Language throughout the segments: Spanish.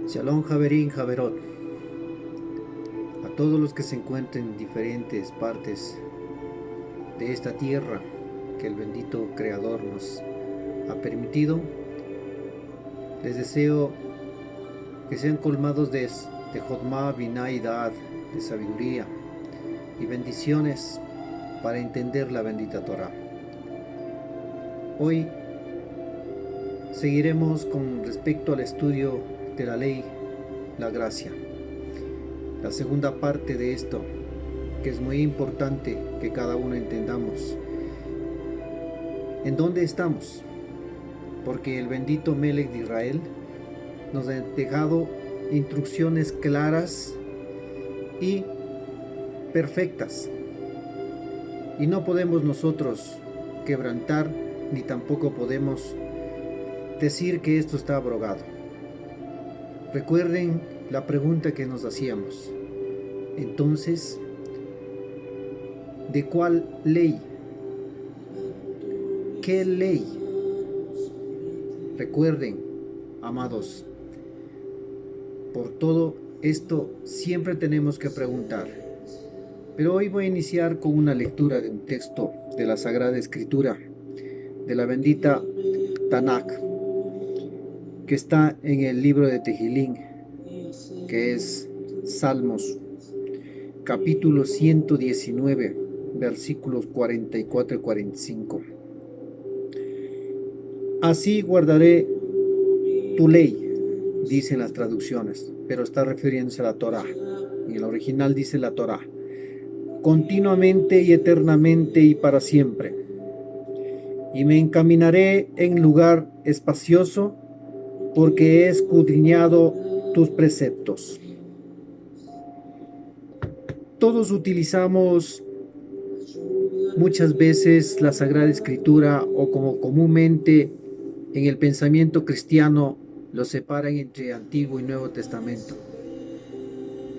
Shalom Javerín Javerot, a todos los que se encuentren en diferentes partes de esta tierra que el bendito Creador nos ha permitido, les deseo que sean colmados de Jodma, Binah y Dad, de sabiduría y bendiciones para entender la bendita Torah. Hoy seguiremos con respecto al estudio de la ley, la gracia. La segunda parte de esto, que es muy importante que cada uno entendamos. ¿En dónde estamos? Porque el bendito Melech de Israel nos ha dejado instrucciones claras y perfectas. Y no podemos nosotros quebrantar, ni tampoco podemos decir que esto está abrogado. Recuerden la pregunta que nos hacíamos. Entonces, ¿de cuál ley? ¿Qué ley? Recuerden, amados, por todo esto siempre tenemos que preguntar. Pero hoy voy a iniciar con una lectura de un texto de la Sagrada Escritura, de la bendita Tanakh, que está en el libro de Tejilín, que es Salmos, capítulo 119, versículos 44 y 45. Así guardaré tu ley, dicen las traducciones, pero está refiriéndose a la Torah. En el original dice la Torah, continuamente y eternamente y para siempre. Y me encaminaré en lugar espacioso, porque he escudriñado tus preceptos. Todos utilizamos muchas veces la Sagrada Escritura, o como comúnmente en el pensamiento cristiano lo separan entre Antiguo y Nuevo Testamento.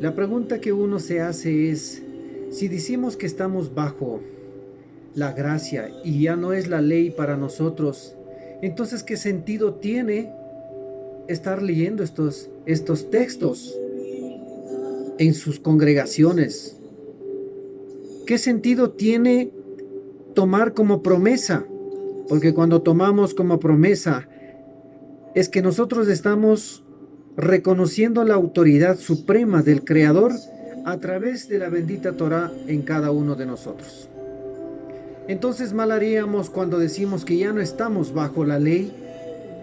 La pregunta que uno se hace es, si decimos que estamos bajo la gracia y ya no es la ley para nosotros, entonces ¿qué sentido tiene estar leyendo estos textos en sus congregaciones? ¿Qué sentido tiene tomar como promesa? Porque cuando tomamos como promesa es que nosotros estamos reconociendo la autoridad suprema del Creador a través de la bendita Torah en cada uno de nosotros. Entonces mal haríamos cuando decimos que ya no estamos bajo la ley,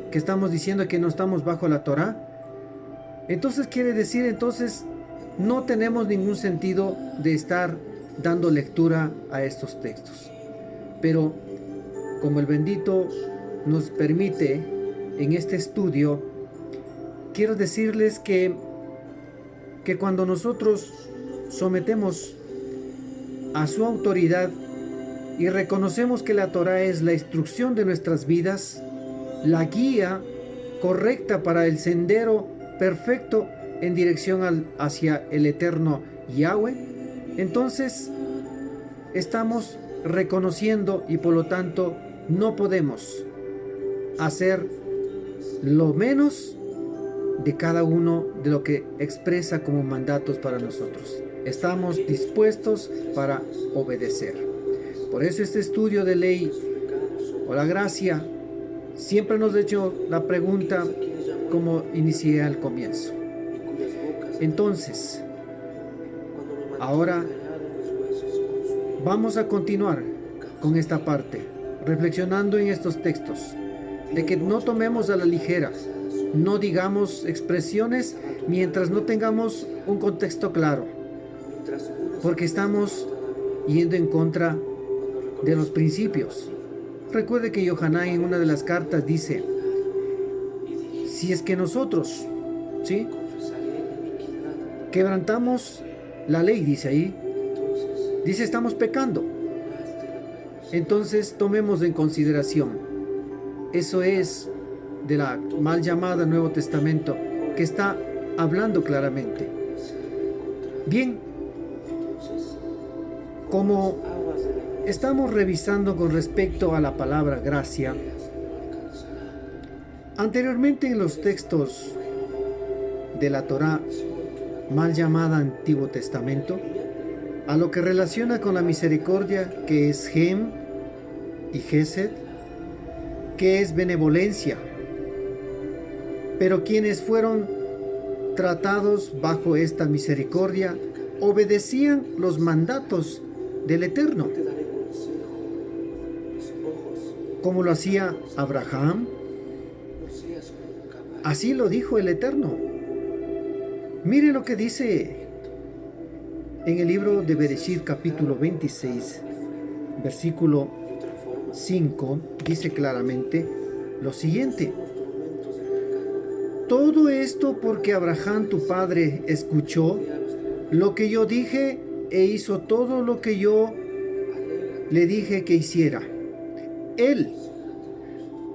que estamos diciendo que no estamos bajo la Torah. Entonces quiere decir, no tenemos ningún sentido de estar dando lectura a estos textos. Pero como el bendito nos permite en este estudio, quiero decirles que cuando nosotros sometemos a su autoridad y reconocemos que la Torah es la instrucción de nuestras vidas, la guía correcta para el sendero perfecto en dirección hacia el eterno Yahweh, entonces estamos reconociendo y por lo tanto no podemos hacer lo menos de cada uno de lo que expresa como mandatos para nosotros. Estamos dispuestos para obedecer. Por eso este estudio de ley o la gracia siempre nos ha hecho la pregunta como inicié al comienzo. Entonces, ahora vamos a continuar con esta parte, reflexionando en estos textos, de que no tomemos a la ligera, no digamos expresiones mientras no tengamos un contexto claro, porque estamos yendo en contra de los principios. Recuerde que Yohanan en una de las cartas dice, si es que nosotros, ¿sí?, quebrantamos la ley, dice ahí, dice estamos pecando. Entonces tomemos en consideración, eso es de la mal llamada Nuevo Testamento, que está hablando claramente. Bien, como estamos revisando con respecto a la palabra gracia, anteriormente en los textos de la Torá, mal llamada Antiguo Testamento, a lo que relaciona con la misericordia, que es Hem y Gesed, que es benevolencia. Pero quienes fueron tratados bajo esta misericordia obedecían los mandatos del Eterno, como lo hacía Abraham. Así lo dijo el Eterno. Mire lo que dice en el libro de Bereshit, capítulo 26, versículo 5, dice claramente lo siguiente: todo esto porque Abraham tu padre escuchó lo que yo dije e hizo todo lo que yo le dije que hiciera. Él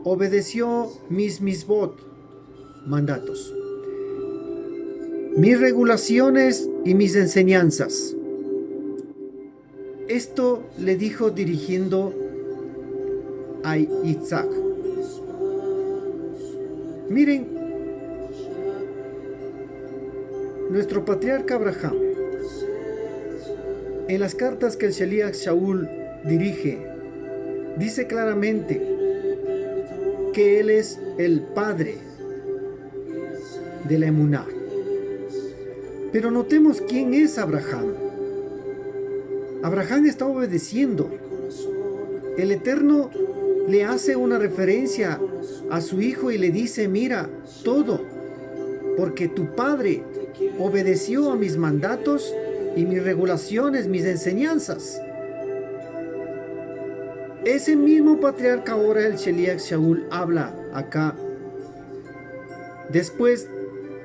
obedeció mis misbot, mandatos, mis regulaciones y mis enseñanzas. Esto le dijo dirigiendo a Isaac. Miren, nuestro patriarca Abraham, en las cartas que el Sheliach Shaul dirige, dice claramente que él es el padre de la emuná. Pero notemos quién es Abraham. Abraham está obedeciendo. El Eterno le hace una referencia a su hijo y le dice: mira, todo, porque tu padre obedeció a mis mandatos y mis regulaciones, mis enseñanzas. Ese mismo patriarca, ahora el Sheliach Shaul, habla acá después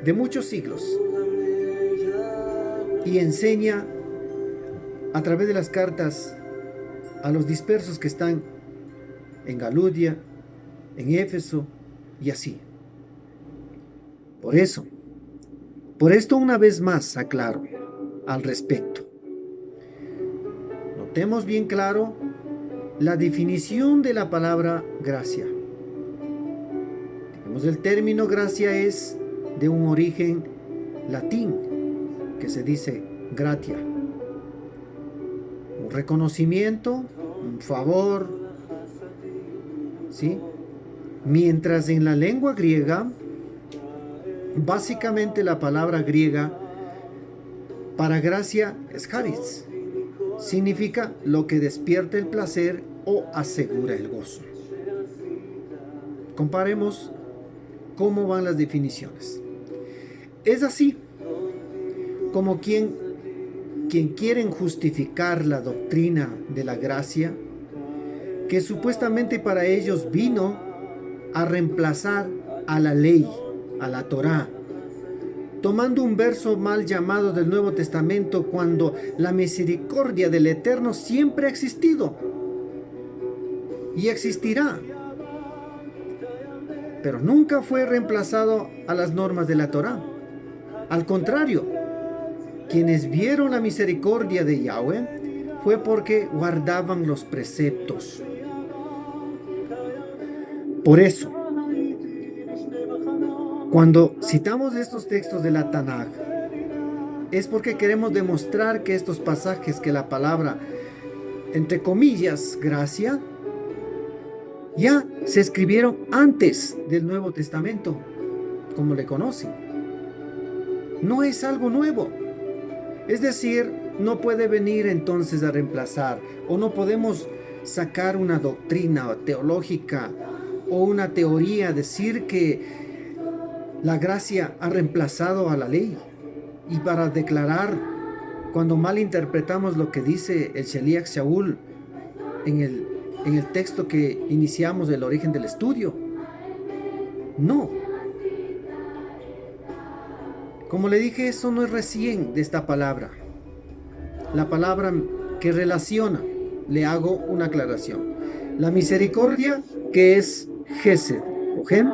de muchos siglos y enseña a través de las cartas a los dispersos que están en Galudia, en Éfeso y así. Por esto una vez más aclaro al respecto. Notemos bien claro la definición de la palabra gracia. Digamos, el término gracia es de un origen latín que se dice gratia, un reconocimiento, un favor, ¿sí? Mientras en la lengua griega, básicamente la palabra griega para gracia es charis. Significa lo que despierta el placer o asegura el gozo. Comparemos cómo van las definiciones. Es así como quien quieren justificar la doctrina de la gracia, que supuestamente para ellos vino a reemplazar a la ley, a la Torá, tomando un verso mal llamado del Nuevo Testamento, cuando la misericordia del Eterno siempre ha existido y existirá, pero nunca fue reemplazado a las normas de la Torá. Al contrario, quienes vieron la misericordia de Yahweh fue porque guardaban los preceptos. Por eso, cuando citamos estos textos de la Tanaj, es porque queremos demostrar que estos pasajes, que la palabra, entre comillas, gracia, ya se escribieron antes del Nuevo Testamento, como le conocen. No es algo nuevo. Es decir, no puede venir entonces a reemplazar, o no podemos sacar una doctrina teológica o una teoría, decir que la gracia ha reemplazado a la ley, y para declarar, cuando malinterpretamos lo que dice el Sheliach Shaul en el texto que iniciamos del origen del estudio. No. Como le dije, eso no es recién de esta palabra. La palabra que relaciona, le hago una aclaración. La misericordia, que es Gesed o Gem,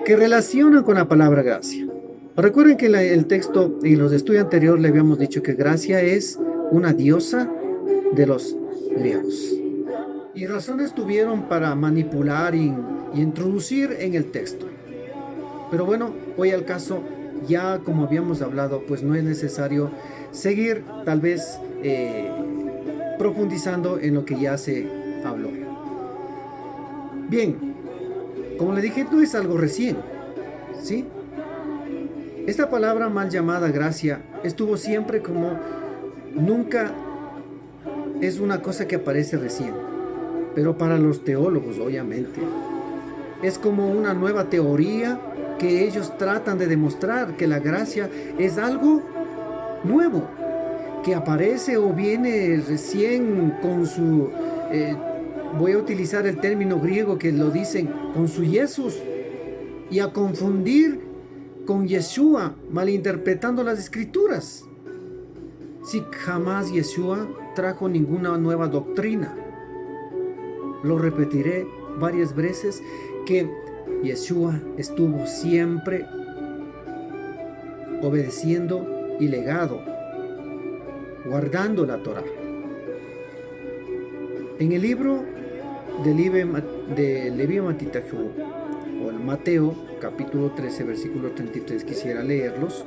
que relaciona con la palabra gracia. Recuerden que el texto y los estudios anteriores le habíamos dicho que gracia es una diosa de los griegos. Y razones tuvieron para manipular y introducir en el texto. Pero bueno, voy al caso ya como habíamos hablado, pues no es necesario seguir tal vez profundizando en lo que ya se habló. Bien, como le dije, no es algo recién, ¿sí? Esta palabra mal llamada gracia estuvo siempre como, nunca es una cosa que aparece recién, pero para los teólogos, obviamente, es como una nueva teoría que ellos tratan de demostrar que la gracia es algo nuevo, que aparece o viene recién con su, voy a utilizar el término griego que lo dicen, con su Jesús, y a confundir con Yeshua, malinterpretando las escrituras. Si jamás Yeshua trajo ninguna nueva doctrina. Lo repetiré varias veces, que Yeshua estuvo siempre obedeciendo y legado, guardando la Torá. En el libro de Leví Matitajú, o el Mateo, capítulo 13, versículo 33, quisiera leerlos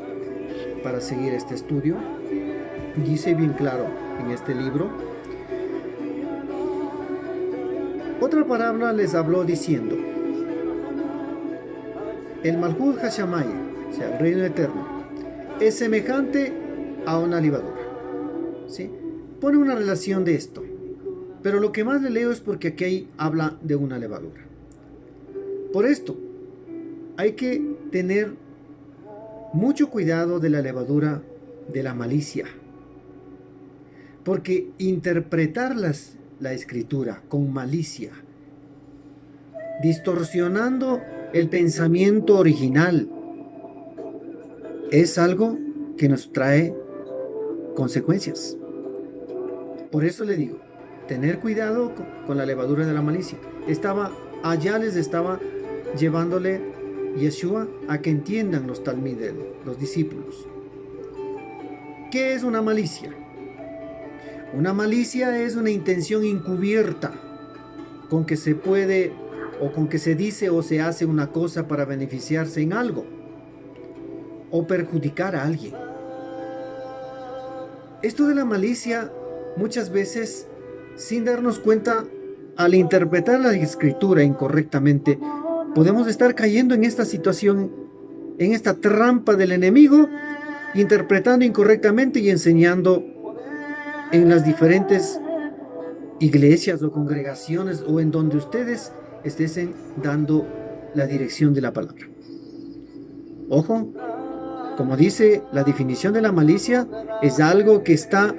para seguir este estudio. Dice bien claro en este libro: otra parábola les habló diciendo: el Malhut Hashamay, o sea, el reino eterno, es semejante a una levadura. ¿Sí? Pone una relación de esto, pero lo que más le leo es porque aquí habla de una levadura. Por esto, hay que tener mucho cuidado de la levadura de la malicia, porque interpretar la escritura con malicia, distorsionando el pensamiento original, es algo que nos trae consecuencias. Por eso le digo, tener cuidado con la levadura de la malicia. Allá les estaba llevándole Yeshua a que entiendan los talmidim, los discípulos. ¿Qué es una malicia? Una malicia es una intención encubierta con que se puede, o con que se dice o se hace una cosa para beneficiarse en algo o perjudicar a alguien. Esto de la malicia, muchas veces, sin darnos cuenta, al interpretar la escritura incorrectamente, podemos estar cayendo en esta situación, en esta trampa del enemigo, interpretando incorrectamente y enseñando en las diferentes iglesias o congregaciones o en donde ustedes estén dando la dirección de la palabra. Ojo, como dice la definición de la malicia, es algo que está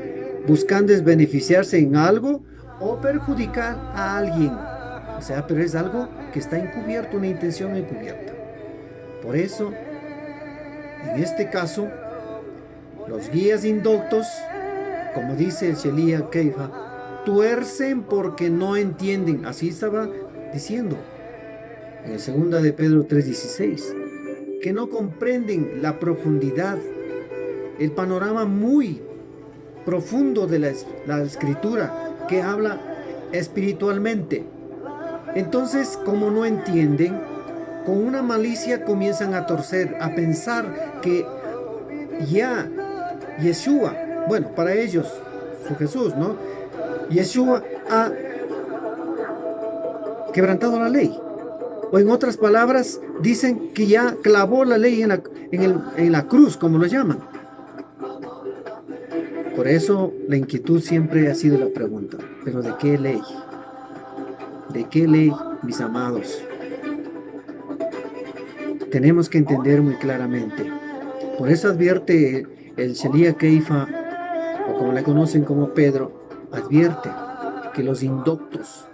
buscando beneficiarse en algo o perjudicar a alguien. O sea, pero es algo que está encubierto, una intención encubierta. Por eso, en este caso, los guías indoctos, como dice el Shelia Keifa, tuercen porque no entienden. Así estaba diciendo en el 2 de Pedro 3:16, que no comprenden la profundidad, el panorama muy profundo de la escritura, que habla espiritualmente. Entonces, como no entienden, con una malicia comienzan a torcer, a pensar que ya Yeshua, bueno, para ellos, su Jesús, ¿no? Yeshua ha quebrantado la ley. O en otras palabras, dicen que ya clavó la ley en la cruz, como lo llaman. Por eso la inquietud siempre ha sido la pregunta: ¿pero de qué ley? ¿De qué ley, mis amados? Tenemos que entender muy claramente. Por eso advierte el Shelia Keifa, o como le conocen como Pedro, advierte que los indoctos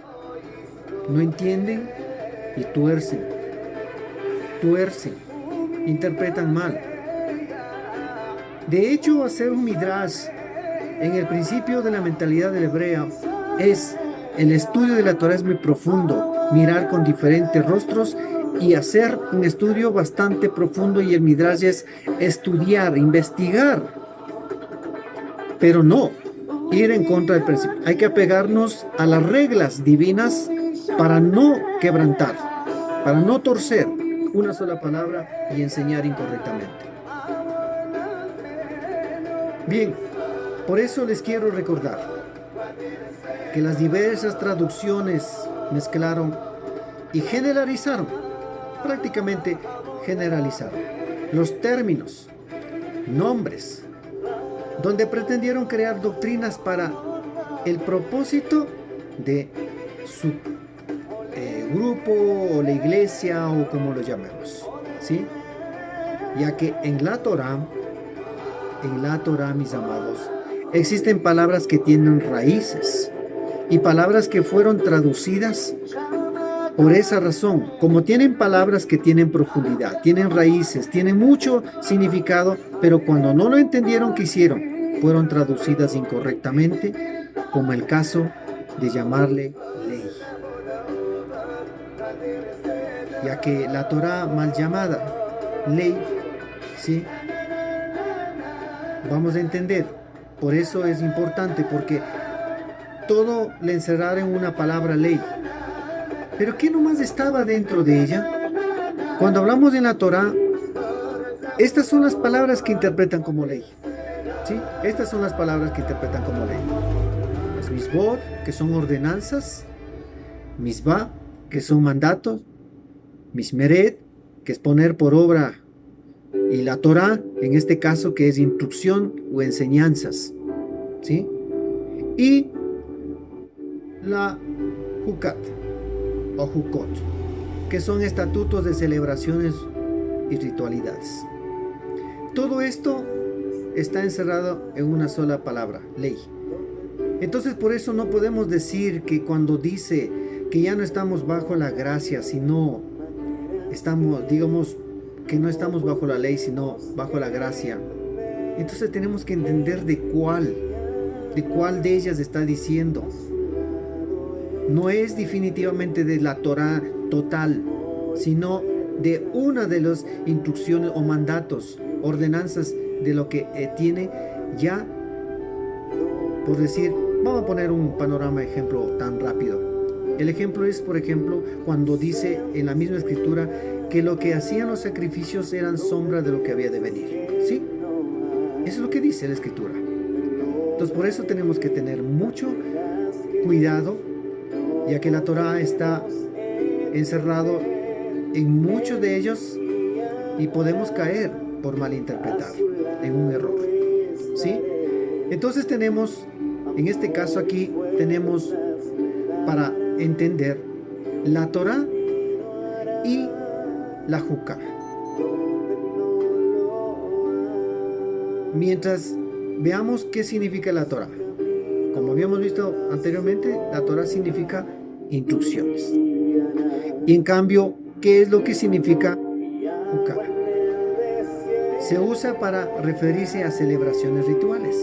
no entienden y tuercen, interpretan mal. De hecho, hacer un midrash en el principio de la mentalidad del hebreo es el estudio de la Torah, es muy profundo, mirar con diferentes rostros y hacer un estudio bastante profundo, y el midrash es estudiar, investigar, pero no ir en contra del principio. Hay que apegarnos a las reglas divinas para no quebrantar, para no torcer una sola palabra y enseñar incorrectamente. Bien, por eso les quiero recordar que las diversas traducciones mezclaron y generalizaron, prácticamente generalizaron, los términos, nombres, donde pretendieron crear doctrinas para el propósito de su grupo o la iglesia o como lo llamemos, ¿sí? Ya que en la Torá, mis amados, existen palabras que tienen raíces y palabras que fueron traducidas por esa razón. Como tienen palabras que tienen profundidad, tienen raíces, tienen mucho significado, pero cuando no lo entendieron, ¿qué hicieron? Fueron traducidas incorrectamente, como el caso de llamarle ley. Ya que la Torá mal llamada ley, ¿sí? Vamos a entender. Por eso es importante, porque todo le encerraron en una palabra ley. Pero ¿qué nomás estaba dentro de ella? Cuando hablamos de la Torá, estas son las palabras que interpretan como ley. ¿Sí? Estas son las palabras que interpretan como ley. Las misbot, que son ordenanzas. Misbah, que son mandatos. Mismeret, que es poner por obra. Y la Torá, en este caso, que es instrucción o enseñanzas. ¿Sí? Y la Hukat o Hukot, que son estatutos de celebraciones y ritualidades. Todo esto está encerrado en una sola palabra, ley. Entonces por eso no podemos decir que cuando dice que ya no estamos bajo la gracia, sino estamos, digamos, que no estamos bajo la ley, sino bajo la gracia. Entonces tenemos que entender de cuál de ellas está diciendo. No es definitivamente de la Torá total, sino de una de las instrucciones o mandatos, ordenanzas de lo que tiene ya, por decir, vamos a poner un panorama ejemplo tan rápido. El ejemplo es, por ejemplo, cuando dice en la misma escritura que lo que hacían los sacrificios eran sombra de lo que había de venir. ¿Sí? Eso es lo que dice la escritura. Entonces por eso tenemos que tener mucho cuidado, ya que la Torá está encerrado en muchos de ellos y podemos caer por malinterpretar en un error. ¿Sí? Entonces tenemos, en este caso aquí, tenemos para entender la Torá y la Jukah. Mientras veamos qué significa la Torá. Como habíamos visto anteriormente, la Torá significa instrucciones. Y en cambio, ¿qué es lo que significa Jukah? Se usa para referirse a celebraciones rituales.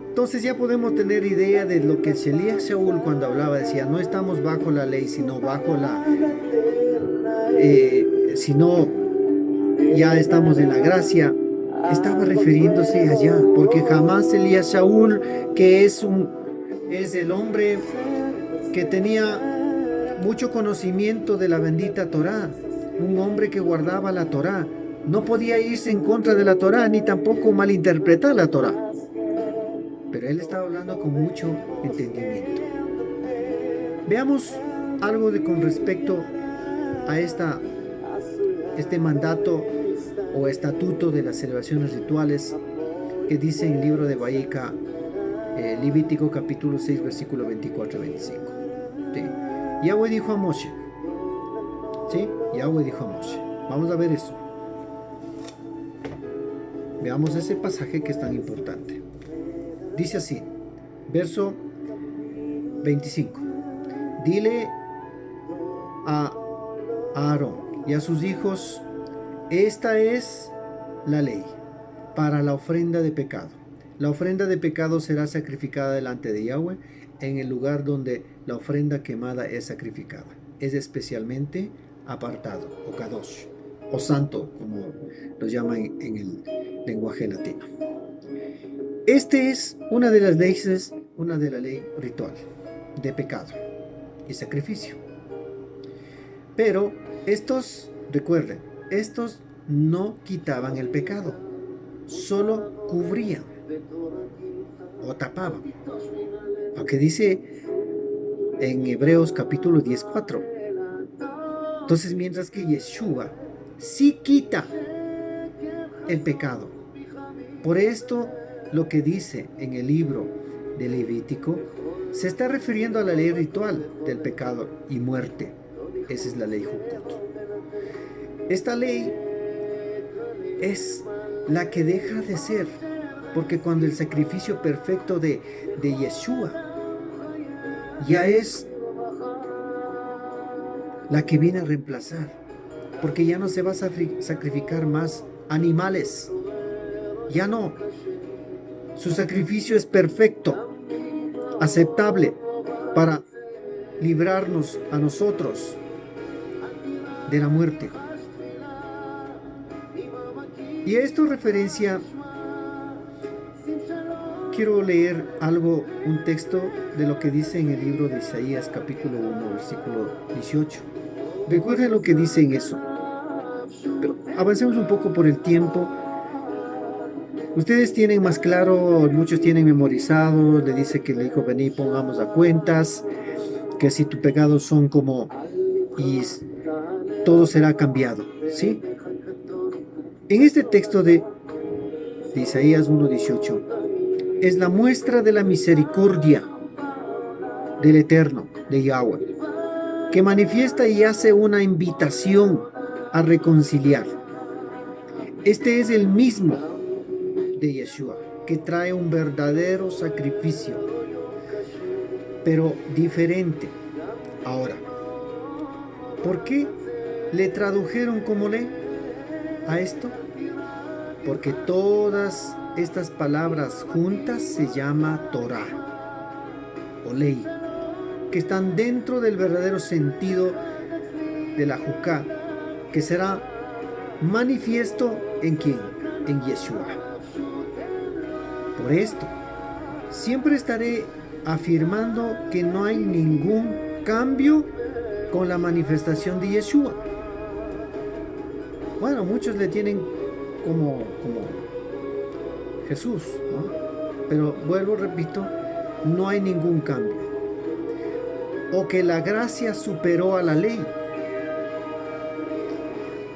Entonces ya podemos tener idea de lo que el Sheliach Shaul cuando hablaba, decía, no estamos bajo la ley, sino bajo la... sino ya estamos en la gracia. Estaba refiriéndose allá, porque jamás Elías Shaul, que es el hombre que tenía mucho conocimiento de la bendita Torá, un hombre que guardaba la Torá, no podía irse en contra de la Torá, ni tampoco malinterpretar la Torá. Pero él estaba hablando con mucho entendimiento. Veamos algo con respecto a este mandato o estatuto de las celebraciones rituales que dice en el libro de Vayikra, Levítico capítulo 6, versículo 24 y 25. ¿Sí? Yahweh dijo a Moshe. ¿Sí? Yahweh dijo a Moshe. Vamos a ver eso. Veamos ese pasaje que es tan importante. Dice así, verso 25. Dile a Aarón y a sus hijos, esta es la ley para la ofrenda de pecado. La ofrenda de pecado será sacrificada delante de Yahweh en el lugar donde la ofrenda quemada es sacrificada. Es especialmente apartado, o kadosh, o santo, como lo llaman en el lenguaje latino. Este es una de las leyes, una de la ley ritual de pecado y sacrificio. Pero estos, recuerden, estos no quitaban el pecado. solo cubrían o tapaban. Aunque dice en Hebreos capítulo 10:4. Entonces, mientras que Yeshua sí quita el pecado. Por esto, lo que dice en el libro de Levítico se está refiriendo a la ley ritual del pecado y muerte. Esa es la ley Jukot. Esta ley es la que deja de ser, porque cuando el sacrificio perfecto de Yeshua ya es la que viene a reemplazar, porque ya no se va a sacrificar más animales, ya no. Su sacrificio es perfecto, aceptable para librarnos a nosotros de la muerte. Y a esto referencia, quiero leer algo, un texto de lo que dice en el libro de Isaías capítulo 1, versículo 18. Recuerden lo que dice en eso. Pero avancemos un poco por el tiempo. Ustedes tienen más claro, muchos tienen memorizado, le dice que le dijo, vení, pongamos a cuentas, que si tus pecados son como, y todo será cambiado, ¿sí? En este texto de Isaías 1:18, es la muestra de la misericordia del Eterno, de Yahweh, que manifiesta y hace una invitación a reconciliar. Este es el mismo de Yeshua, que trae un verdadero sacrificio, pero diferente. Ahora, ¿por qué le tradujeron como ley a esto? Porque todas estas palabras juntas se llama Torah o ley, que están dentro del verdadero sentido de la Juká, que será manifiesto en ¿quién? En Yeshua. Por esto, siempre estaré afirmando que no hay ningún cambio con la manifestación de Yeshua. Bueno, muchos le tienen como Jesús, ¿no? Pero vuelvo, repito, no hay ningún cambio. O que la gracia superó a la ley,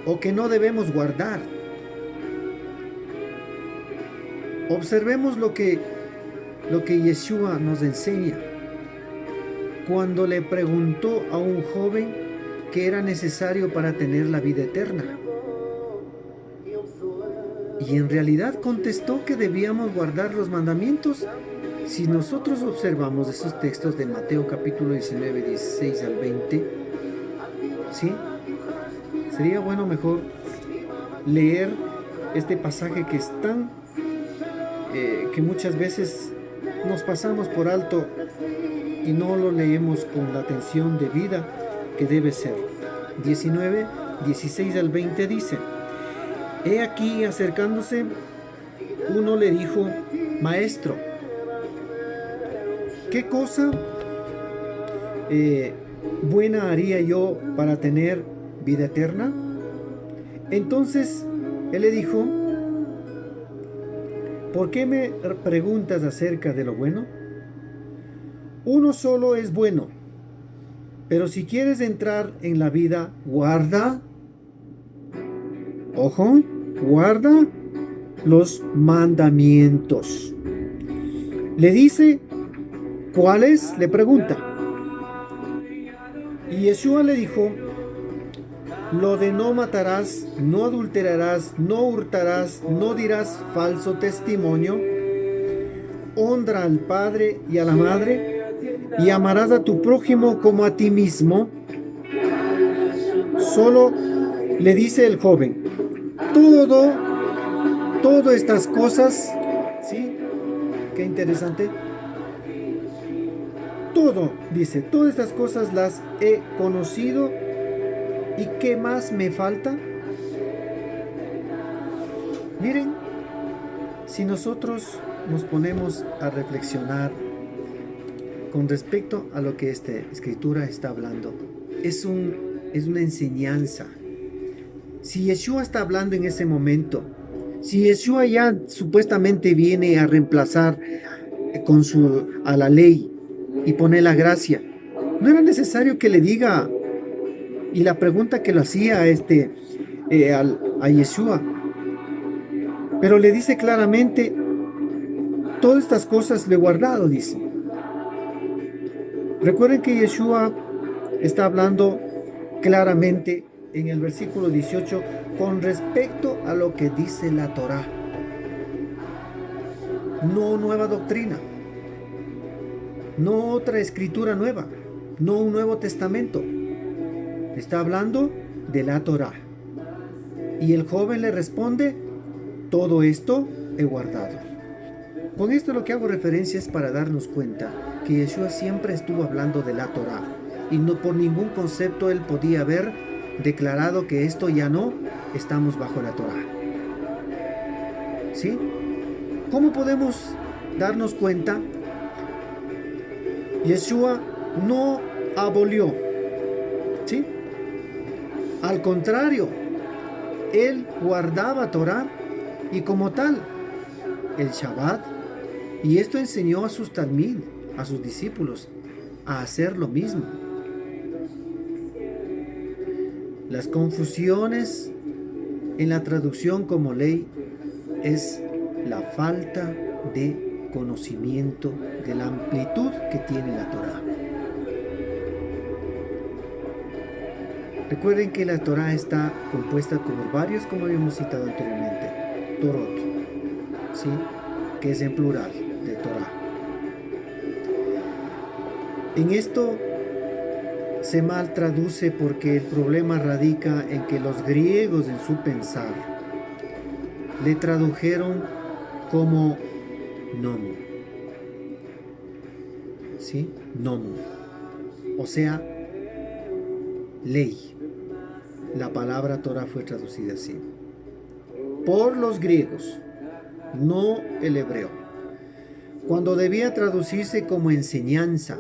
o que no debemos guardar. Observemos lo que Yeshua nos enseña cuando le preguntó a un joven qué era necesario para tener la vida eterna. Y en realidad contestó que debíamos guardar los mandamientos. Si nosotros observamos esos textos de Mateo capítulo 19, 16 al 20, ¿sí? Sería bueno mejor leer este pasaje que es tan que muchas veces nos pasamos por alto y no lo leemos con la atención debida que debe ser. 19, 16 al 20 dice: He aquí, acercándose, uno le dijo: Maestro, ¿qué cosa buena haría yo para tener vida eterna? Entonces él le dijo: ¿por qué me preguntas acerca de lo bueno? Uno solo es bueno, pero si quieres entrar en la vida, guarda, ojo, guarda los mandamientos. Le dice, ¿cuáles? Le pregunta. Y Yeshua le dijo: lo de no matarás, no adulterarás, no hurtarás, no dirás falso testimonio, honra al padre y a la madre, y amarás a tu prójimo como a ti mismo. Solo le dice el joven: todas estas cosas, ¿sí? Qué interesante. Todo, dice, todas estas cosas las he conocido. ¿Y qué más me falta? Miren, si nosotros nos ponemos a reflexionar con respecto a lo que esta escritura está hablando, es una enseñanza. Si Yeshua está hablando en ese momento Si Yeshua ya supuestamente viene a reemplazar a la ley y poner la gracia, no era necesario que le diga. Y la pregunta que lo hacía a Yeshua, pero le dice claramente, todas estas cosas le he guardado, dice. Recuerden que Yeshua está hablando claramente en el versículo 18 con respecto a lo que dice la Torá. No nueva doctrina, no otra escritura nueva, no un nuevo testamento. Está hablando de la Torá. Y el joven le responde, todo esto he guardado. Con esto lo que hago referencia es para darnos cuenta que Yeshua siempre estuvo hablando de la Torá y no por ningún concepto él podía haber declarado que esto ya no estamos bajo la Torá. ¿Sí? ¿Cómo podemos darnos cuenta? Yeshua no abolió, ¿sí? Al contrario, él guardaba Torá y como tal el Shabbat, y esto enseñó a sus talmid, a sus discípulos, a hacer lo mismo. Las confusiones en la traducción como ley es la falta de conocimiento de la amplitud que tiene la Torá. Recuerden que la Torá está compuesta por varios, como habíamos citado anteriormente, Torot, ¿sí? Que es en plural de Torá. En esto se mal traduce porque el problema radica en que los griegos en su pensar le tradujeron como nomo, ¿sí? Nomo, o sea, ley. La palabra Torah fue traducida así por los griegos, no el hebreo, cuando debía traducirse como enseñanza.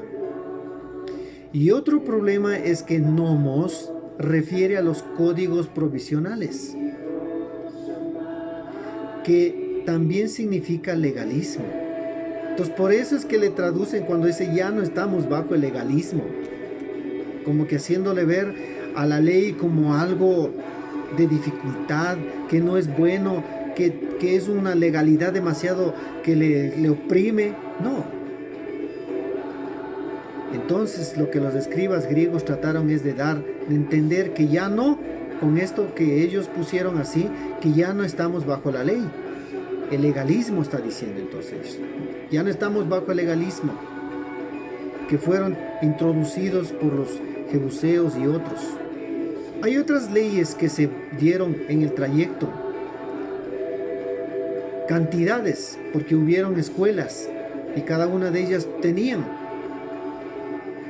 Y otro problema es que nomos refiere a los códigos provisionales, que también significa legalismo. Entonces por eso es que le traducen cuando dice ya no estamos bajo el legalismo, como que haciéndole ver a la ley como algo de dificultad, que no es bueno, que es una legalidad demasiado que le oprime. No. Entonces lo que los escribas griegos trataron es de entender que ya no, con esto que ellos pusieron así, que ya no estamos bajo la ley. El legalismo está diciendo entonces. Ya no estamos bajo el legalismo, que fueron introducidos por los jebuseos y otros. Hay otras leyes que se dieron en el trayecto, cantidades, porque hubieron escuelas y cada una de ellas tenían.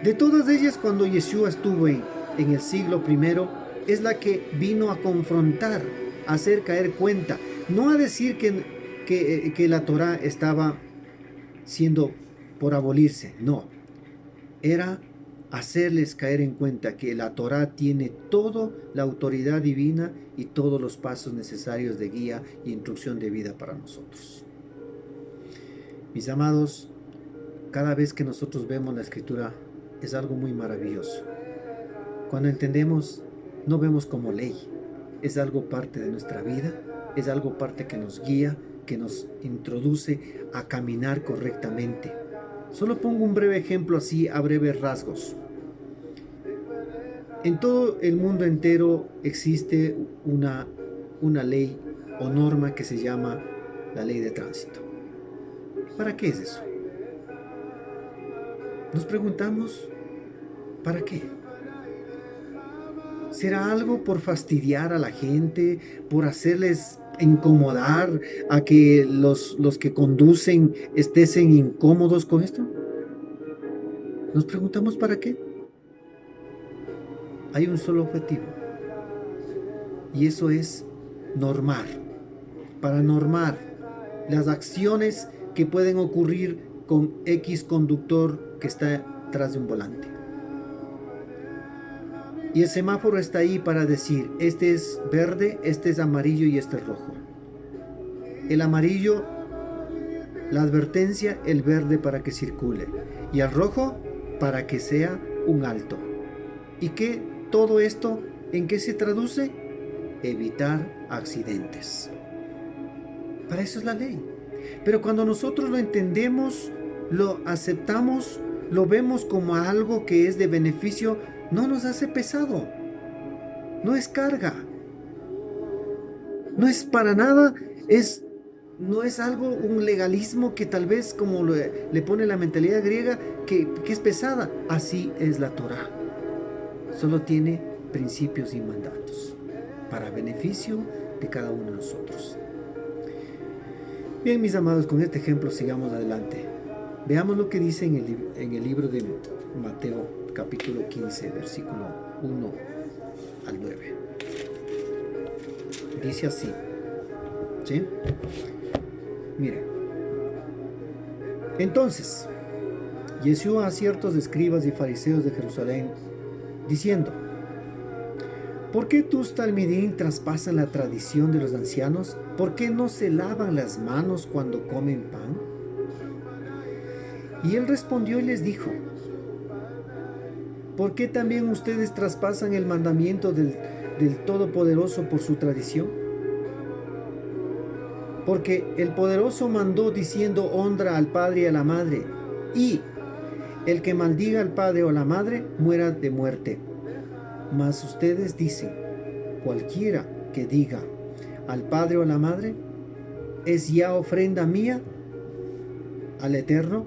De todas ellas, cuando Yeshua estuvo en el siglo I, es la que vino a confrontar, a hacer caer cuenta, no a decir que la Torá estaba siendo por abolirse, no, era hacerles caer en cuenta que la Torá tiene toda la autoridad divina y todos los pasos necesarios de guía y instrucción de vida para nosotros. Mis amados, cada vez que nosotros vemos la Escritura es algo muy maravilloso. Cuando entendemos, no vemos como ley, es algo parte de nuestra vida, es algo parte que nos guía, que nos introduce a caminar correctamente. Solo pongo un breve ejemplo así a breves rasgos. En todo el mundo entero existe una ley o norma que se llama la ley de tránsito. ¿Para qué es eso? Nos preguntamos, ¿para qué? ¿Será algo por fastidiar a la gente, por hacerles incomodar, a que los que conducen estén incómodos con esto? Nos preguntamos ¿para qué? Hay un solo objetivo, y eso es normar, para normar las acciones que pueden ocurrir con X conductor que está tras de un volante. Y el semáforo está ahí para decir, este es verde, este es amarillo y este es rojo. el amarillo, la advertencia, el verde para que circule y el rojo para que sea un alto. ¿Y qué todo esto en qué se traduce? Evitar accidentes. Para eso es la ley. Pero cuando nosotros lo entendemos, lo aceptamos, lo vemos como algo que es de beneficio, no nos hace pesado. No es carga. No es para nada, no es algo, un legalismo que tal vez como le pone la mentalidad griega, que es pesada. Así es la Torá. Solo tiene principios y mandatos para beneficio de cada uno de nosotros. Bien, mis amados, con este ejemplo sigamos adelante. Veamos lo que dice en el libro de Mateo, capítulo 15, versículo 1 al 9. Dice así, ¿sí? Miren. Entonces, Jesús a ciertos escribas y fariseos de Jerusalén, diciendo: ¿por qué tus talmidín traspasan la tradición de los ancianos? ¿Por qué no se lavan las manos cuando comen pan? Y él respondió y les dijo: ¿por qué también ustedes traspasan el mandamiento del Todopoderoso por su tradición? Porque el Poderoso mandó diciendo: honra al padre y a la madre, y el que maldiga al padre o a la madre muera de muerte. Mas ustedes dicen: cualquiera que diga al padre o a la madre, es ya ofrenda mía al Eterno,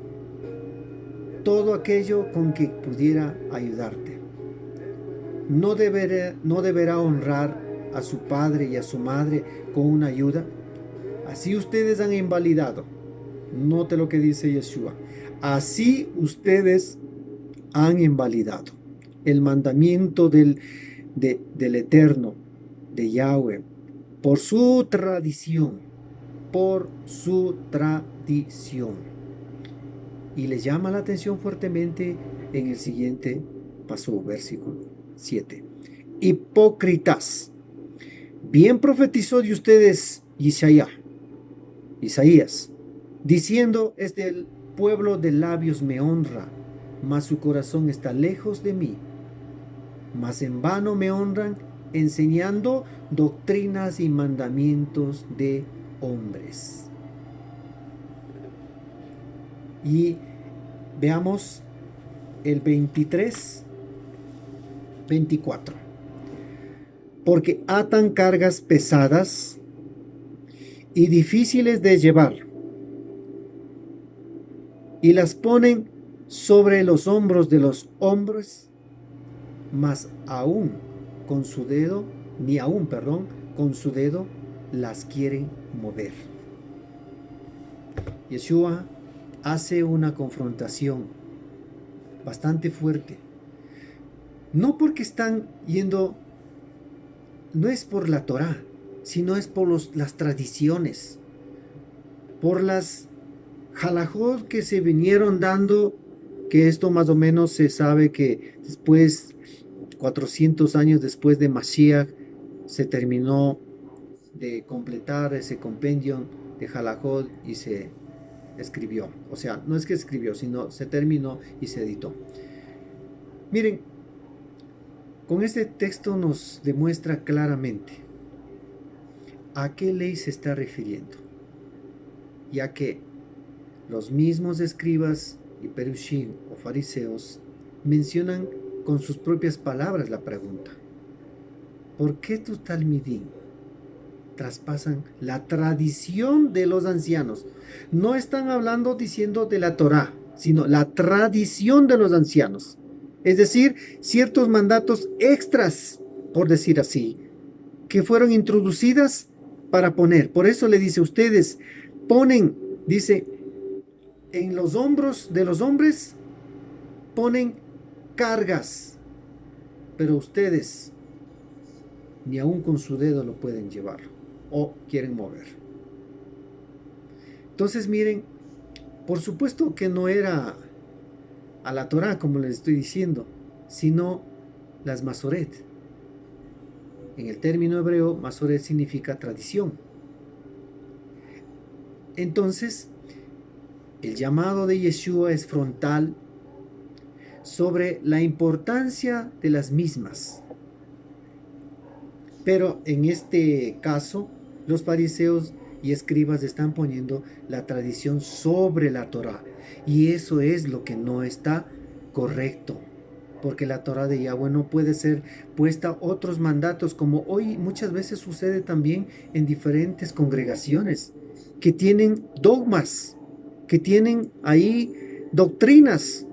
todo aquello con que pudiera ayudarte. No deberá honrar a su padre y a su madre con una ayuda. Así ustedes han invalidado. Note lo que dice Yeshua. Así ustedes han invalidado el mandamiento del Eterno, de Yahweh, por su tradición, Y les llama la atención fuertemente en el siguiente paso, versículo 7. Hipócritas, bien profetizó de ustedes Isaías, diciendo: el pueblo de labios me honra, mas su corazón está lejos de mí. Mas en vano me honran, enseñando doctrinas y mandamientos de hombres. Y veamos el 23, 24. Porque atan cargas pesadas y difíciles de llevar, y las ponen sobre los hombros de los hombres, mas con su dedo las quieren mover. Yeshua hace una confrontación bastante fuerte. No porque están yendo, no es por la Torá, sino es por las tradiciones, por las halajot que se vinieron dando, que esto más o menos se sabe que después, 400 años después de Mashiach, se terminó de completar ese compendio de halajot y se escribió. O sea, no es que escribió, sino se terminó y se editó. Miren, con este texto nos demuestra claramente a qué ley se está refiriendo, ya que los mismos escribas y perushim o fariseos mencionan con sus propias palabras la pregunta: ¿por qué tus talmidín traspasan la tradición de los ancianos? No están hablando diciendo de la Torá, sino la tradición de los ancianos. Es decir, ciertos mandatos extras, por decir así, que fueron introducidas para poner. Por eso le dice: ustedes ponen, dice, en los hombros de los hombres ponen cargas, pero ustedes ni aún con su dedo lo pueden llevar o quieren mover. Entonces miren, por supuesto que no era a la Torá, como les estoy diciendo, sino las masoret. En el término hebreo, masoret significa tradición. Entonces, el llamado de Yeshua es frontal sobre la importancia de las mismas. Pero en este caso, los fariseos y escribas están poniendo la tradición sobre la Torá. Y eso es lo que no está correcto. Porque la Torá de Yahweh no puede ser puesta otros mandatos, como hoy muchas veces sucede también en diferentes congregaciones, que tienen dogmas, que tienen ahí doctrinas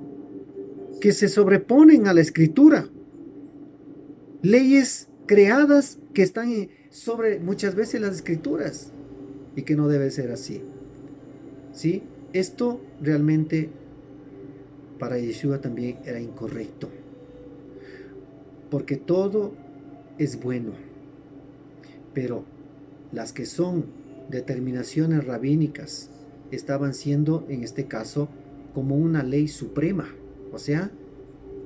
que se sobreponen a la escritura. Leyes creadas que están sobre muchas veces las escrituras y que no debe ser así. ¿Sí? Esto realmente para Yeshua también era incorrecto, porque todo es bueno, pero las que son determinaciones rabínicas estaban siendo en este caso como una ley suprema, o sea,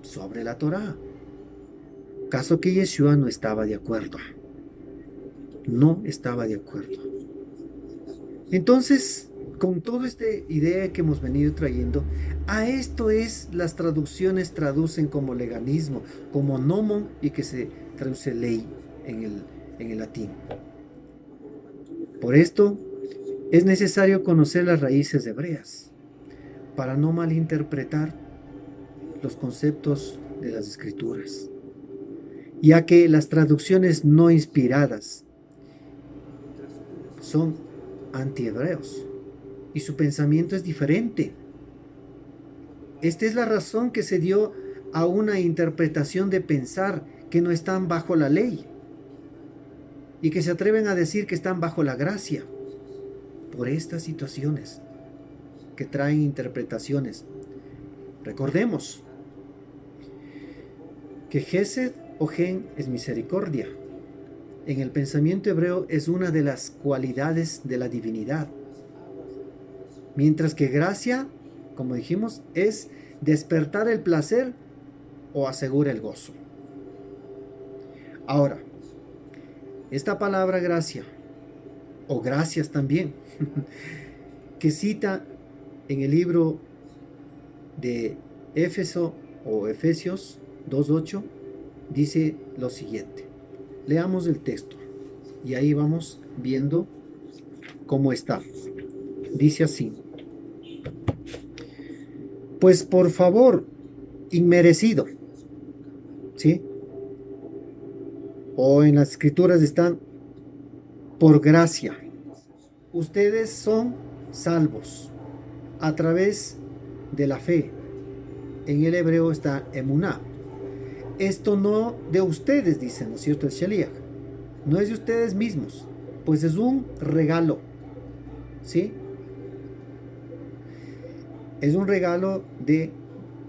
sobre la Torá. Caso que Yeshua no estaba de acuerdo. No estaba de acuerdo. Entonces, con toda esta idea que hemos venido trayendo, a esto es las traducciones traducen como leganismo, como nomon, y que se traduce ley en el latín. Por esto, es necesario conocer las raíces hebreas para no malinterpretar los conceptos de las escrituras, ya que las traducciones no inspiradas son antihebreos y su pensamiento es diferente. Esta es la razón que se dio a una interpretación de pensar que no están bajo la ley y que se atreven a decir que están bajo la gracia por estas situaciones que traen interpretaciones. Recordemos que Gesed o Gen es misericordia. En el pensamiento hebreo es una de las cualidades de la divinidad. Mientras que gracia, como dijimos, es despertar el placer o asegura el gozo. Ahora, esta palabra gracia, o gracias también, que cita en el libro de Éfeso o Efesios 2:8, dice lo siguiente. Leamos el texto y ahí vamos viendo cómo está. Dice así: pues por favor, inmerecido, ¿sí? O en las escrituras están por gracia. Ustedes son salvos a través de la fe. En el hebreo está emuná. Esto no de ustedes, dice, ¿no es cierto? El Shaliach. No es de ustedes mismos, pues es un regalo, ¿sí? Es un regalo de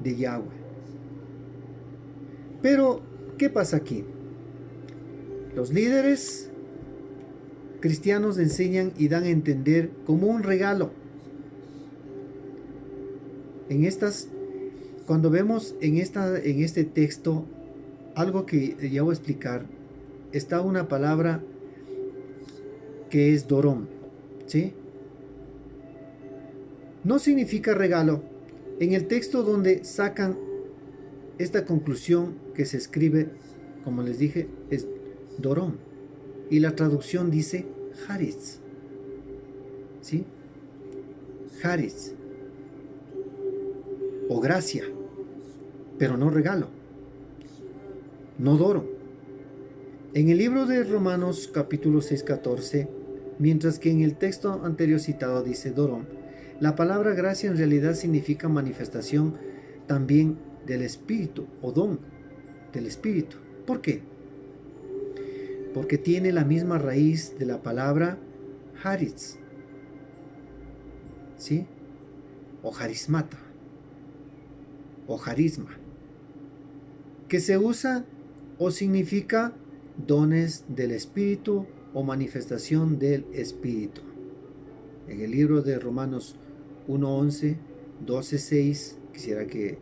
Yahweh. Pero, ¿qué pasa aquí? Los líderes cristianos enseñan y dan a entender como un regalo. Cuando vemos en este texto, algo que ya voy a explicar, está una palabra que es dorón, ¿sí? No significa regalo. En el texto donde sacan esta conclusión que se escribe, como les dije, es dorón. Y la traducción dice haritz, ¿sí? Haritz. O gracia, pero no regalo, no doro. En el libro de Romanos capítulo 6:14, mientras que en el texto anterior citado dice dorón, la palabra gracia en realidad significa manifestación también del Espíritu o don del Espíritu. ¿Por qué? Porque tiene la misma raíz de la palabra haritz, ¿sí? O harismata o harisma, que se usa o significa dones del Espíritu o manifestación del Espíritu. En el libro de Romanos 1:11, 12:6, quisiera que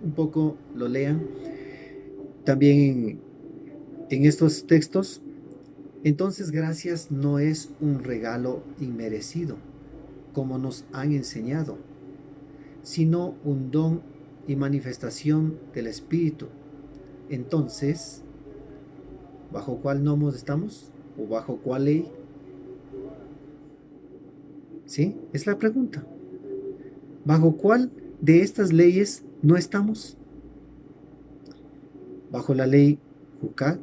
un poco lo lean. También en estos textos Entonces, gracias no es un regalo inmerecido, como nos han enseñado, sino un don y manifestación del Espíritu. Entonces, ¿bajo cuál nomos estamos? ¿O bajo cuál ley? ¿Sí? Es la pregunta. ¿Bajo cuál de estas leyes no estamos? ¿Bajo la ley Jucat?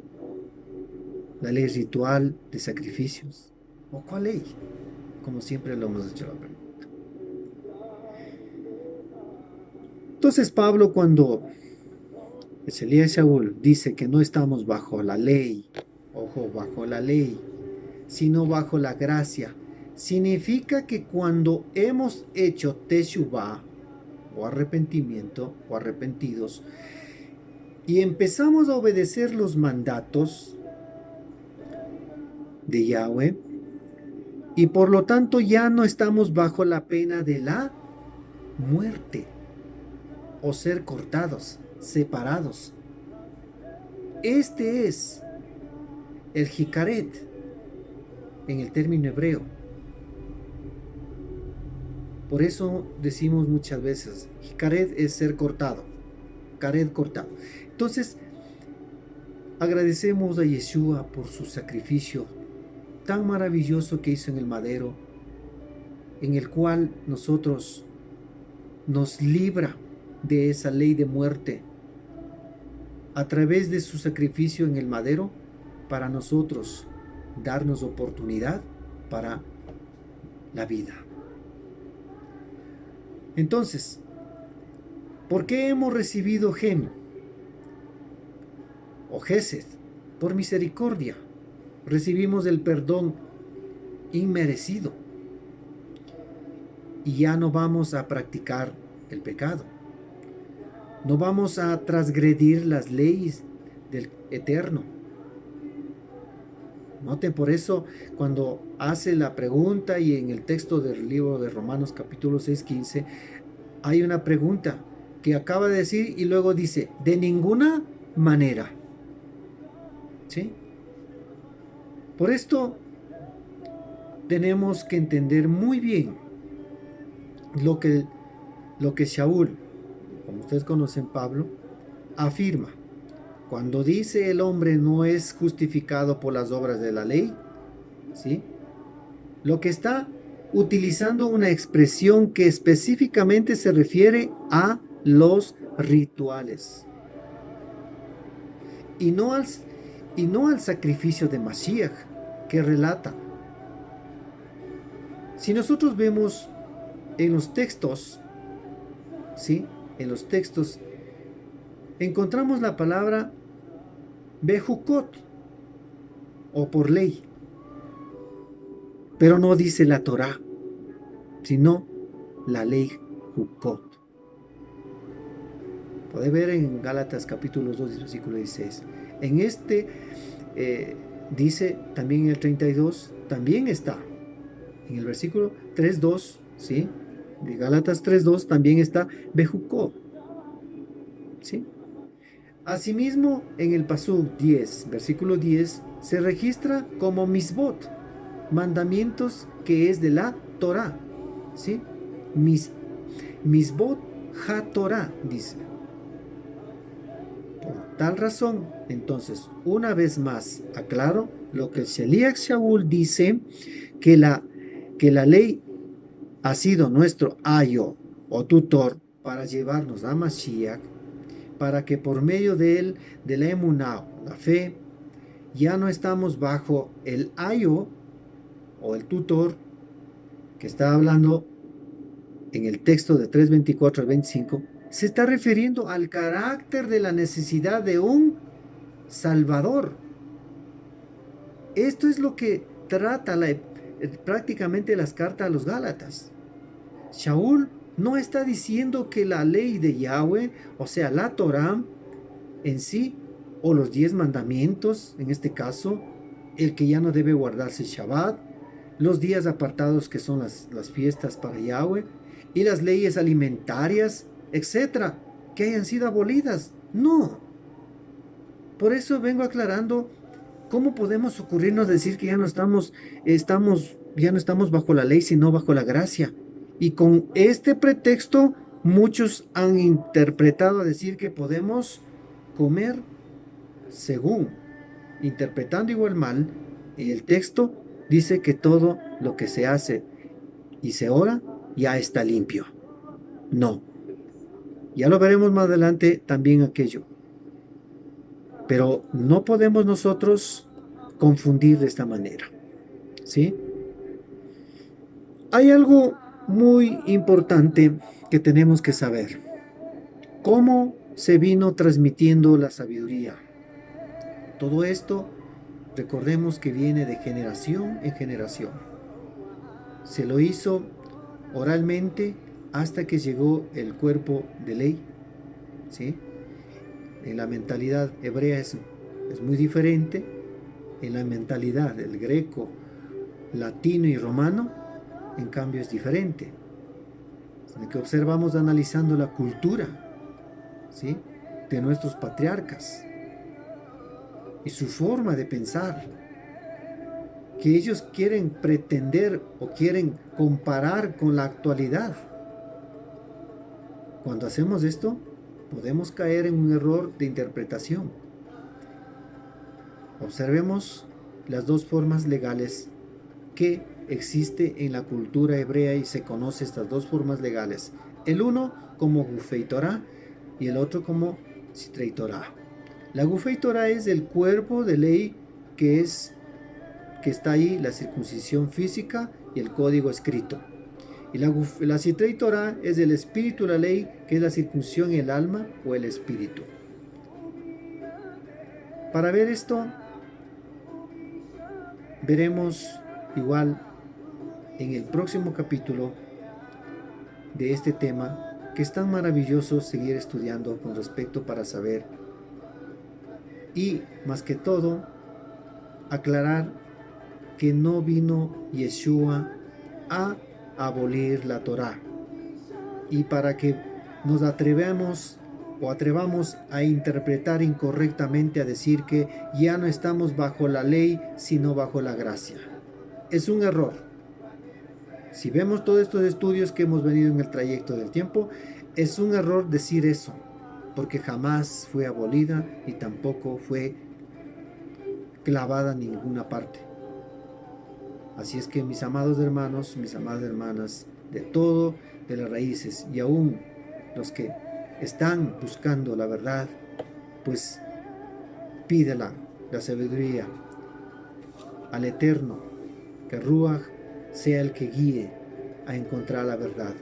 ¿La ley ritual de sacrificios? ¿O cuál ley? Como siempre lo hemos hecho la pregunta. Entonces Pablo, cuando Elías Shaul dice que no estamos bajo la ley, ojo, bajo la ley, sino bajo la gracia, significa que cuando hemos hecho teshuvah o arrepentimiento o arrepentidos y empezamos a obedecer los mandatos de Yahweh, y por lo tanto ya no estamos bajo la pena de la muerte o ser cortados, separados. Este es el Hikaret en el término hebreo. Por eso decimos muchas veces, Hikaret es ser cortado, Karet cortado. Entonces, agradecemos a Yeshua por su sacrificio tan maravilloso que hizo en el madero, en el cual nosotros nos libra de esa ley de muerte a través de su sacrificio en el madero, para nosotros darnos oportunidad para la vida. Entonces, ¿por qué hemos recibido Gem o Gesed? Por misericordia. Recibimos el perdón inmerecido y ya no vamos a practicar el pecado. No vamos a transgredir las leyes del Eterno. Noten, por eso, cuando hace la pregunta y en el texto del libro de Romanos capítulo 6:15, hay una pregunta que acaba de decir y luego dice, de ninguna manera. ¿Sí? Por esto, tenemos que entender muy bien lo que Shaul, como ustedes conocen Pablo, afirma. Cuando dice el hombre no es justificado por las obras de la ley, ¿sí? Lo que está utilizando una expresión que específicamente se refiere a los rituales y no al sacrificio de Mashiach que relata. Si nosotros vemos en los textos, ¿sí? En los textos encontramos la palabra Bejukot o por ley, pero no dice la Torá, sino la ley Jukot. Puede ver en Gálatas capítulo 2 versículo 16. En este dice también en el 32, también está en el versículo 3:2, ¿sí? De Gálatas 3:2 también está Bejukot, ¿sí? Asimismo, en el Pasuk 10, versículo 10, se registra como misbot, mandamientos que es de la Torah, ¿sí? Misbot ha-Torah, dice. Por tal razón, entonces, una vez más, aclaro lo que el Sheliach Shaul dice, que la ley ha sido nuestro ayo o tutor para llevarnos a Mashiach, para que por medio de él, de la emuná, la fe, ya no estamos bajo el ayo o el tutor que está hablando en el texto de 3:24 al 25, se está refiriendo al carácter de la necesidad de un Salvador. Esto es lo que trata prácticamente las cartas a los Gálatas. Shaul no está diciendo que la ley de Yahweh, o sea, la Torah en sí, o los 10 mandamientos, en este caso, el que ya no debe guardarse Shabbat, los días apartados que son las fiestas para Yahweh, y las leyes alimentarias, etcétera, que hayan sido abolidas. No. Por eso vengo aclarando ¿Cómo podemos ocurrirnos decir que ya no estamos bajo la ley, sino bajo la gracia? Y con este pretexto, muchos han interpretado a decir que podemos comer según, interpretando igual mal, el texto dice que todo lo que se hace y se ora ya está limpio. No, ya lo veremos más adelante también aquello. Pero no podemos nosotros confundir de esta manera, ¿sí? Hay algo muy importante que tenemos que saber. ¿Cómo se vino transmitiendo la sabiduría? Todo esto, recordemos que viene de generación en generación. Se lo hizo oralmente hasta que llegó el cuerpo de ley, ¿sí? En la mentalidad hebrea es muy diferente. En la mentalidad del greco, latino y romano, en cambio es diferente. En que observamos analizando la cultura, ¿sí?, de nuestros patriarcas y su forma de pensar, que ellos quieren pretender o quieren comparar con la actualidad. Cuando hacemos esto, podemos caer en un error de interpretación. Observemos las dos formas legales que existe en la cultura hebrea y se conoce estas dos formas legales. El uno como Gufei Torah y el otro como Sitrei Torah. La Gufei Torah es el cuerpo de ley que está ahí, la circuncisión física y el código escrito. Y la Sitrei Torah es el espíritu de la ley, que es la circuncisión en el alma o el espíritu. Para ver esto, veremos igual en el próximo capítulo de este tema, que es tan maravilloso seguir estudiando con respecto para saber y, más que todo, aclarar que no vino Yeshua a abolir la Torá, y para que nos atrevamos a interpretar incorrectamente, a decir que ya no estamos bajo la ley sino bajo la gracia. Es un error. Si vemos todos estos estudios que hemos venido en el trayecto del tiempo, es un error decir eso, porque jamás fue abolida y tampoco fue clavada en ninguna parte. Así es que, mis amados hermanos, mis amadas hermanas, de todo, de las raíces, y aún los que están buscando la verdad, pues pídela, la sabiduría, al Eterno, que Ruach sea el que guíe a encontrar la verdad,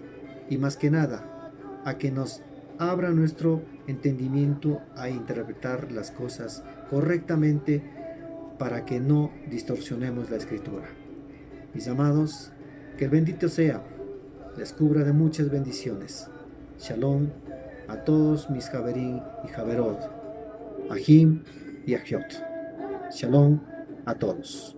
y más que nada, a que nos abra nuestro entendimiento a interpretar las cosas correctamente, para que no distorsionemos la escritura. Mis amados, que el bendito sea les cubra de muchas bendiciones. Shalom a todos mis Javerín y Javerot, Ahim y Ahiot. Shalom a todos.